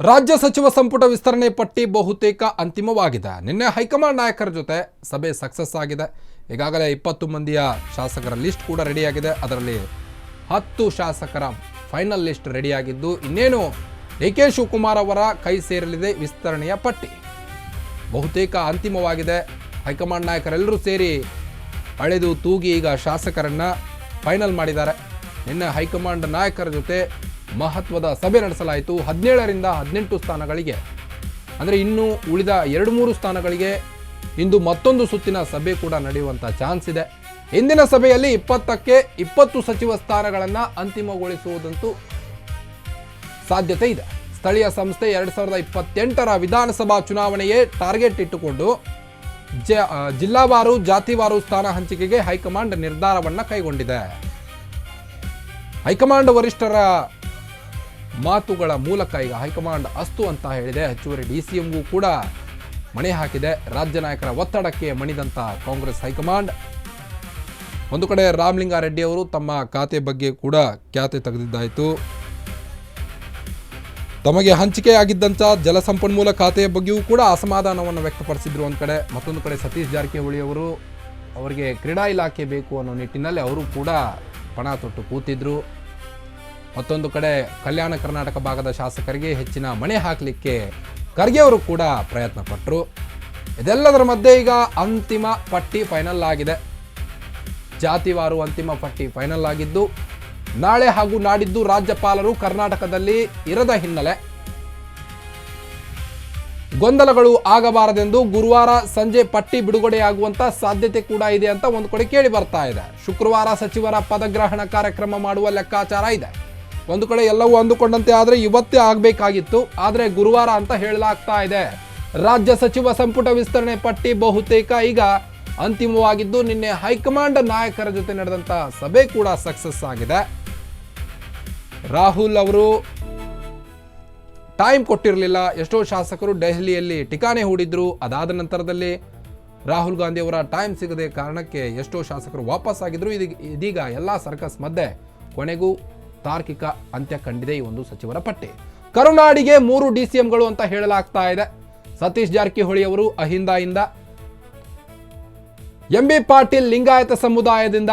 ರಾಜ್ಯ ಸಚಿವ ಸಂಪುಟ ವಿಸ್ತರಣೆ ಪಟ್ಟಿ ಬಹುತೇಕ ಅಂತಿಮವಾಗಿದೆ. ನಿನ್ನೆ ಹೈಕಮಾಂಡ್ ನಾಯಕರ ಜೊತೆ ಸಭೆ ಸಕ್ಸಸ್ ಆಗಿದೆ. ಈಗಾಗಲೇ 20 ಮಂದಿಯ ಶಾಸಕರ ಲಿಸ್ಟ್ ಕೂಡ ರೆಡಿಯಾಗಿದೆ. ಅದರಲ್ಲಿ 10 ಶಾಸಕರ ಫೈನಲ್ ಲಿಸ್ಟ್ ರೆಡಿಯಾಗಿದ್ದು ಇನ್ನೇನು ಡಿ.ಕೆ. ಶಿವಕುಮಾರ್ ಅವರ ಕೈ ಸೇರಲಿದೆ ವಿಸ್ತರಣೆಯ ಪಟ್ಟಿ. ಬಹುತೇಕ ಅಂತಿಮವಾಗಿದೆ. ಹೈಕಮಾಂಡ್ ನಾಯಕರೆಲ್ಲರೂ ಸೇರಿ ಅಳೆದು ತೂಗಿ ಈಗ ಶಾಸಕರನ್ನ ಫೈನಲ್ ಮಾಡಿದ್ದಾರೆ. ನಿನ್ನೆ ಹೈಕಮಾಂಡ್ ನಾಯಕರ ಜೊತೆ ಮಹತ್ವದ ಸಭೆ ನಡೆಸಲಾಯಿತು. 17ರಿಂದ 18 ಸ್ಥಾನಗಳಿಗೆ, ಅಂದರೆ ಇನ್ನು ಉಳಿದ 2-3 ಸ್ಥಾನಗಳಿಗೆ ಇಂದು ಮತ್ತೊಂದು ಸುತ್ತಿನ ಸಭೆ ಕೂಡ ನಡೆಯುವಂಥ ಚಾನ್ಸ್ ಇದೆ. ಇಂದಿನ ಸಭೆಯಲ್ಲಿ 20ಕ್ಕೆ 20 ಸಚಿವ ಸ್ಥಾನಗಳನ್ನು ಅಂತಿಮಗೊಳಿಸುವುದಂತೂ ಸಾಧ್ಯತೆ ಇದೆ. ಸ್ಥಳೀಯ ಸಂಸ್ಥೆ 2028ರ ವಿಧಾನಸಭಾ ಚುನಾವಣೆಯೇ ಟಾರ್ಗೆಟ್ ಇಟ್ಟುಕೊಂಡು ಜಿಲ್ಲಾವಾರು ಜಾತಿವಾರು ಸ್ಥಾನ ಹಂಚಿಕೆಗೆ ಹೈಕಮಾಂಡ್ ನಿರ್ಧಾರವನ್ನು ಕೈಗೊಂಡಿದೆ. ಹೈಕಮಾಂಡ್ ವರಿಷ್ಠರ ಮಾತುಗಳ ಮೂಲಕ ಈಗ ಹೈಕಮಾಂಡ್ ಅಸ್ತು ಅಂತ ಹೇಳಿದೆ. ಹೆಚ್ಚುವರಿ ಡಿಸಿಎಂಗೂ ಕೂಡ ಮಣೆ ಹಾಕಿದೆ. ರಾಜ್ಯ ನಾಯಕರ ಒತ್ತಡಕ್ಕೆ ಮಣಿದಂಥ ಕಾಂಗ್ರೆಸ್ ಹೈಕಮಾಂಡ್ ಒಂದು ಕಡೆ ರಾಮಲಿಂಗಾರೆಡ್ಡಿ ಅವರು ತಮ್ಮ ಖಾತೆ ಬಗ್ಗೆ ಕೂಡ ಖ್ಯಾತೆ ತೆಗೆದಿದ್ದಾಯಿತು. ತಮಗೆ ಹಂಚಿಕೆಯಾಗಿದ್ದಂಥ ಜಲಸಂಪನ್ಮೂಲ ಖಾತೆಯ ಬಗ್ಗೆಯೂ ಕೂಡ ಅಸಮಾಧಾನವನ್ನು ವ್ಯಕ್ತಪಡಿಸಿದ್ರು ಒಂದು ಕಡೆ. ಮತ್ತೊಂದು ಕಡೆ ಸತೀಶ್ ಜಾರಕಿಹೊಳಿ ಅವರು ಅವರಿಗೆ ಕ್ರೀಡಾ ಇಲಾಖೆ ಬೇಕು ಅನ್ನೋ ನಿಟ್ಟಿನಲ್ಲಿ ಅವರು ಕೂಡ ಪಣ ತೊಟ್ಟು ಕೂತಿದ್ರು. ಮತ್ತೊಂದು ಕಡೆ ಕಲ್ಯಾಣ ಕರ್ನಾಟಕ ಭಾಗದ ಶಾಸಕರಿಗೆ ಹೆಚ್ಚಿನ ಮಣೆ ಹಾಕಲಿಕ್ಕೆ ಖರ್ಗೆ ಅವರು ಕೂಡ ಪ್ರಯತ್ನ ಪಟ್ಟರು. ಇದೆಲ್ಲದರ ಮಧ್ಯೆ ಈಗ ಅಂತಿಮ ಪಟ್ಟಿ ಫೈನಲ್ ಆಗಿದೆ. ಜಾತಿವಾರು ಅಂತಿಮ ಪಟ್ಟಿ ಫೈನಲ್ ಆಗಿದ್ದು ನಾಳೆ ಹಾಗೂ ನಾಡಿದ್ದು ರಾಜ್ಯಪಾಲರು ಕರ್ನಾಟಕದಲ್ಲಿ ಇರದ ಹಿನ್ನೆಲೆ ಗೊಂದಲಗಳು ಆಗಬಾರದೆಂದು ಗುರುವಾರ ಸಂಜೆ ಪಟ್ಟಿ ಬಿಡುಗಡೆಯಾಗುವಂತ ಸಾಧ್ಯತೆ ಕೂಡ ಇದೆ ಅಂತ ಒಂದು ಕಡೆ ಕೇಳಿ ಬರ್ತಾ ಇದೆ. ಶುಕ್ರವಾರ ಸಚಿವರ ಪದಗ್ರಹಣ ಕಾರ್ಯಕ್ರಮ ಮಾಡುವ ಲೆಕ್ಕಾಚಾರ ಇದೆ. ಒಂದು ಕಡೆ ಎಲ್ಲವೂ ಅಂದುಕೊಂಡಂತೆ ಆದರೆ ಇವತ್ತೇ ಆಗಬೇಕಾಗಿತ್ತು, ಆದರೆ ಗುರುವಾರ ಅಂತ ಹೇಳಲಾಗ್ತಾ ಇದೆ. ರಾಜ್ಯ ಸಚಿವ ಸಂಪುಟ ವಿಸ್ತರಣೆ ಪಟ್ಟಿ ಬಹುತೇಕ ಈಗ ಅಂತಿಮವಾಗಿದ್ದು ನಿನ್ನೆ ಹೈಕಮಾಂಡ್ ನಾಯಕರ ಜೊತೆ ನಡೆದಂತ ಸಭೆ ಕೂಡ ಸಕ್ಸಸ್ ಆಗಿದೆ. ರಾಹುಲ್ ಅವರು ಟೈಮ್ ಕೊಟ್ಟಿರಲಿಲ್ಲ. ಎಷ್ಟೋ ಶಾಸಕರು ದೆಹಲಿಯಲ್ಲಿ ಠಿಕಾಣೆ ಹೂಡಿದ್ರು. ಅದಾದ ನಂತರದಲ್ಲಿ ರಾಹುಲ್ ಗಾಂಧಿ ಅವರ ಟೈಮ್ ಸಿಗದೆ ಕಾರಣಕ್ಕೆ ಎಷ್ಟೋ ಶಾಸಕರು ವಾಪಸ್ ಆಗಿದ್ರು. ಇದೀಗ ಎಲ್ಲ ಸರ್ಕಸ್ ಮಧ್ಯೆ ಕೊನೆಗೂ ತಾರ್ಕಿಕ ಅಂತ್ಯ ಕಂಡಿದೆ ಈ ಒಂದು ಸಚಿವರ ಪಟ್ಟಿ. ಕರುನಾಡಿಗೆ 3 ಡಿಸಿಎಂಗಳು ಅಂತ ಹೇಳಲಾಗ್ತಾ ಇದೆ. ಸತೀಶ್ ಜಾರಕಿಹೊಳಿ ಅವರು ಅಹಿಂದದಿಂದ, ಎಂ.ಬಿ. ಪಾಟೀಲ್ ಲಿಂಗಾಯತ ಸಮುದಾಯದಿಂದ,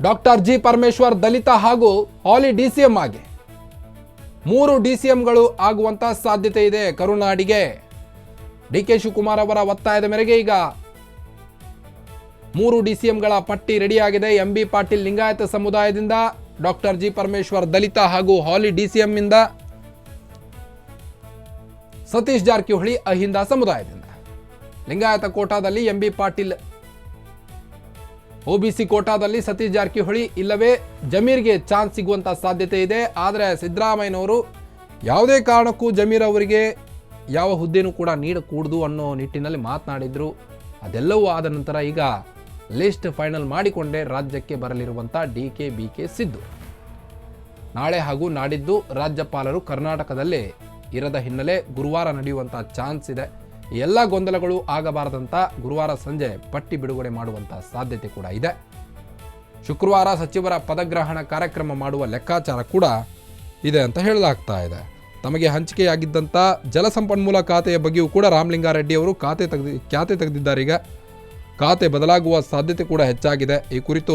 ಡಾಕ್ಟರ್ ಜಿ ಪರಮೇಶ್ವರ್ ದಲಿತ ಹಾಗೂ ಹಾಲಿ ಡಿಸಿಎಂ ಆಗಿ 3 ಡಿಸಿಎಂಗಳು ಆಗುವಂತ ಸಾಧ್ಯತೆ ಇದೆ. ಕರುನಾಡಿಗೆ ಡಿ.ಕೆ. ಶಿವಕುಮಾರ್ ಅವರ ಒತ್ತಾಯದ ಮೇರೆಗೆ ಈಗ 3 ಡಿಸಿಎಂಗಳ ಪಟ್ಟಿ ರೆಡಿಯಾಗಿದೆ. ಎಂ.ಬಿ. ಪಾಟೀಲ್ ಲಿಂಗಾಯತ ಸಮುದಾಯದಿಂದ, ಡಾಕ್ಟರ್ ಜಿ ಪರಮೇಶ್ವರ್ ದಲಿತ ಹಾಗೂ ಹಾಲಿ ಡಿಸಿಎಂ ಇಂದ, ಸತೀಶ್ ಜಾರಕಿಹೊಳಿ ಅಹಿಂದ ಸಮುದಾಯದಿಂದ. ಲಿಂಗಾಯತ ಕೋಟಾದಲ್ಲಿ ಎಂ.ಬಿ. ಪಾಟೀಲ್, ಒಬಿಸಿ ಕೋಟಾದಲ್ಲಿ ಸತೀಶ್ ಜಾರಕಿಹೊಳಿ ಇಲ್ಲವೇ ಜಮೀರ್ಗೆ ಚಾನ್ಸ್ ಸಿಗುವಂತ ಸಾಧ್ಯತೆ ಇದೆ. ಆದರೆ ಸಿದ್ದರಾಮಯ್ಯನವರು ಯಾವುದೇ ಕಾರಣಕ್ಕೂ ಜಮೀರ್ ಅವರಿಗೆ ಯಾವ ಹುದ್ದೆನೂ ಕೂಡ ನೀಡಕೂಡದು ಅನ್ನೋ ನಿಟ್ಟಿನಲ್ಲಿ ಮಾತನಾಡಿದ್ರು. ಅದೆಲ್ಲವೂ ಆದ ನಂತರ ಈಗ ಲಿಸ್ಟ್ ಫೈನಲ್ ಮಾಡಿಕೊಂಡೇ ರಾಜ್ಯಕ್ಕೆ ಬರಲಿರುವಂಥ ಡಿ.ಕೆ. ಬಿ.ಕೆ. ಸಿದ್ದು. ನಾಳೆ ಹಾಗೂ ನಾಡಿದ್ದು ರಾಜ್ಯಪಾಲರು ಕರ್ನಾಟಕದಲ್ಲಿ ಇರದ ಹಿನ್ನೆಲೆ ಗುರುವಾರ ನಡೆಯುವಂಥ ಚಾನ್ಸ್ ಇದೆ. ಎಲ್ಲ ಗೊಂದಲಗಳು ಆಗಬಾರದಂತ ಗುರುವಾರ ಸಂಜೆ ಪಟ್ಟಿ ಬಿಡುಗಡೆ ಮಾಡುವಂಥ ಸಾಧ್ಯತೆ ಕೂಡ ಇದೆ. ಶುಕ್ರವಾರ ಸಚಿವರ ಪದಗ್ರಹಣ ಕಾರ್ಯಕ್ರಮ ಮಾಡುವ ಲೆಕ್ಕಾಚಾರ ಕೂಡ ಇದೆ ಅಂತ ಹೇಳಲಾಗ್ತಾ ಇದೆ. ತಮಗೆ ಹಂಚಿಕೆಯಾಗಿದ್ದಂಥ ಜಲಸಂಪನ್ಮೂಲ ಖಾತೆಯ ಬಗ್ಗೆಯೂ ಕೂಡ ರಾಮಲಿಂಗಾರೆಡ್ಡಿ ಅವರು ಖ್ಯಾತೆ ತೆಗೆದಿದ್ದಾರೆ. ಈಗ ಖಾತೆ ಬದಲಾಗುವ ಸಾಧ್ಯತೆ ಕೂಡ ಹೆಚ್ಚಾಗಿದೆ. ಈ ಕುರಿತು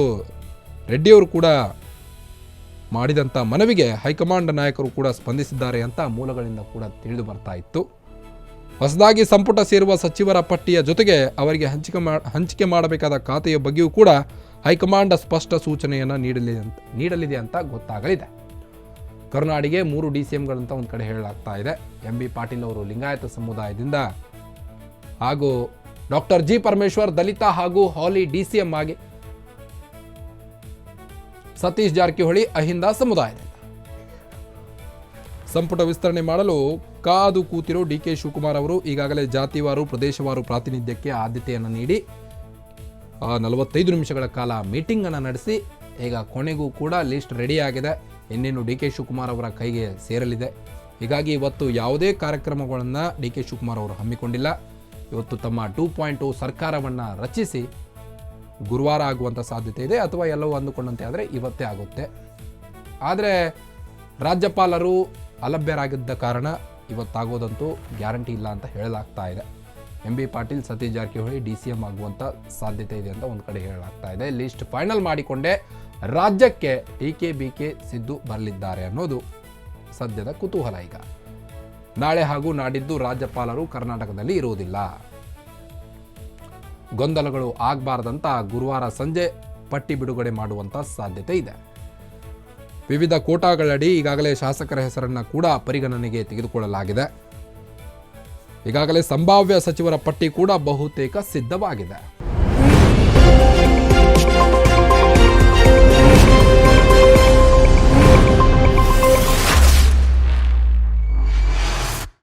ರೆಡ್ಡಿಯವರು ಕೂಡ ಮಾಡಿದಂಥ ಮನವಿಗೆ ಹೈಕಮಾಂಡ್ ನಾಯಕರು ಕೂಡ ಸ್ಪಂದಿಸಿದ್ದಾರೆ ಅಂತ ಮೂಲಗಳಿಂದ ಕೂಡ ತಿಳಿದು ಬರ್ತಾ ಇತ್ತು. ಹೊಸದಾಗಿ ಸಂಪುಟ ಸೇರುವ ಸಚಿವರ ಪಟ್ಟಿಯ ಜೊತೆಗೆ ಅವರಿಗೆ ಹಂಚಿಕೆ ಮಾಡಬೇಕಾದ ಖಾತೆಯ ಬಗ್ಗೆಯೂ ಕೂಡ ಹೈಕಮಾಂಡ್ ಸ್ಪಷ್ಟ ಸೂಚನೆಯನ್ನು ನೀಡಲಿದೆ ಅಂತ ಗೊತ್ತಾಗಲಿದೆ. ಕರುನಾಡಿಗೆ 3 ಡಿಸಿಎಂಗಳಂತ ಒಂದು ಕಡೆ ಹೇಳಲಾಗ್ತಾ ಇದೆ. ಎಂ.ಬಿ. ಪಾಟೀಲ್ ಅವರು ಲಿಂಗಾಯತ ಸಮುದಾಯದಿಂದ ಹಾಗೂ ಡಾಕ್ಟರ್ ಜಿ ಪರಮೇಶ್ವರ್ ದಲಿತ ಹಾಗೂ ಹಾಲಿ ಡಿಸಿಎಂ ಆಗಿ, ಸತೀಶ್ ಜಾರಕಿಹೊಳಿ ಅಹಿಂದ ಸಮುದಾಯದಿಂದ. ಸಂಪುಟ ವಿಸ್ತರಣೆ ಮಾಡಲು ಕಾದು ಕೂತಿರೋ ಡಿ.ಕೆ. ಶಿವಕುಮಾರ್ ಅವರು ಈಗಾಗಲೇ ಜಾತಿವಾರು ಪ್ರದೇಶವಾರು ಪ್ರಾತಿನಿಧ್ಯಕ್ಕೆ ಆದ್ಯತೆಯನ್ನು ನೀಡಿ 45 ನಿಮಿಷಗಳ ಕಾಲ ಮೀಟಿಂಗ್ ಅನ್ನು ನಡೆಸಿ ಈಗ ಕೊನೆಗೂ ಕೂಡ ಲಿಸ್ಟ್ ರೆಡಿಯಾಗಿದೆ. ಇನ್ನೇನು ಡಿ.ಕೆ. ಶಿವಕುಮಾರ್ ಅವರ ಕೈಗೆ ಸೇರಲಿದೆ. ಹೀಗಾಗಿ ಇವತ್ತು ಯಾವುದೇ ಕಾರ್ಯಕ್ರಮಗಳನ್ನು ಡಿ.ಕೆ. ಶಿವಕುಮಾರ್ ಅವರು ಹಮ್ಮಿಕೊಂಡಿಲ್ಲ. ಇವತ್ತು ತಮ್ಮ 2.0 ಸರ್ಕಾರವನ್ನು ರಚಿಸಿ ಗುರುವಾರ ಆಗುವಂಥ ಸಾಧ್ಯತೆ ಇದೆ, ಅಥವಾ ಎಲ್ಲವೂ ಅಂದುಕೊಂಡಂತೆ ಆದರೆ ಇವತ್ತೇ ಆಗುತ್ತೆ. ಆದರೆ ರಾಜ್ಯಪಾಲರು ಅಲಭ್ಯರಾಗಿದ್ದ ಕಾರಣ ಇವತ್ತಾಗೋದಂತೂ ಗ್ಯಾರಂಟಿ ಇಲ್ಲ ಅಂತ ಹೇಳಲಾಗ್ತಾ ಇದೆ. M B Patil, Satish Jarkiholi DCM ಆಗುವಂಥ ಸಾಧ್ಯತೆ ಇದೆ ಅಂತ ಒಂದು ಕಡೆ ಹೇಳಲಾಗ್ತಾ ಇದೆ. ಲಿಸ್ಟ್ ಫೈನಲ್ ಮಾಡಿಕೊಂಡೇ ರಾಜ್ಯಕ್ಕೆ DK-BK ಸಿದ್ದು ಬರಲಿದ್ದಾರೆ ಅನ್ನೋದು ಸದ್ಯದ ಕುತೂಹಲ. ಈಗ ನಾಳೆ ಹಾಗೂ ನಾಡಿದ್ದು ರಾಜ್ಯಪಾಲರು ಕರ್ನಾಟಕದಲ್ಲಿ ಇರುವುದಿಲ್ಲ. ಗೊಂದಲಗಳು ಆಗಬಾರ್ದಂತ ಗುರುವಾರ ಸಂಜೆ ಪಟ್ಟಿ ಬಿಡುಗಡೆ ಮಾಡುವಂಥ ಸಾಧ್ಯತೆ ಇದೆ. ವಿವಿಧ ಕೋಟಾಗಳಡಿ ಈಗಾಗಲೇ ಶಾಸಕರ ಹೆಸರನ್ನು ಕೂಡ ಪರಿಗಣನೆಗೆ ತೆಗೆದುಕೊಳ್ಳಲಾಗಿದೆ. ಈಗಾಗಲೇ ಸಂಭಾವ್ಯ ಸಚಿವರ ಪಟ್ಟಿ ಕೂಡ ಬಹುತೇಕ ಸಿದ್ಧವಾಗಿದೆ.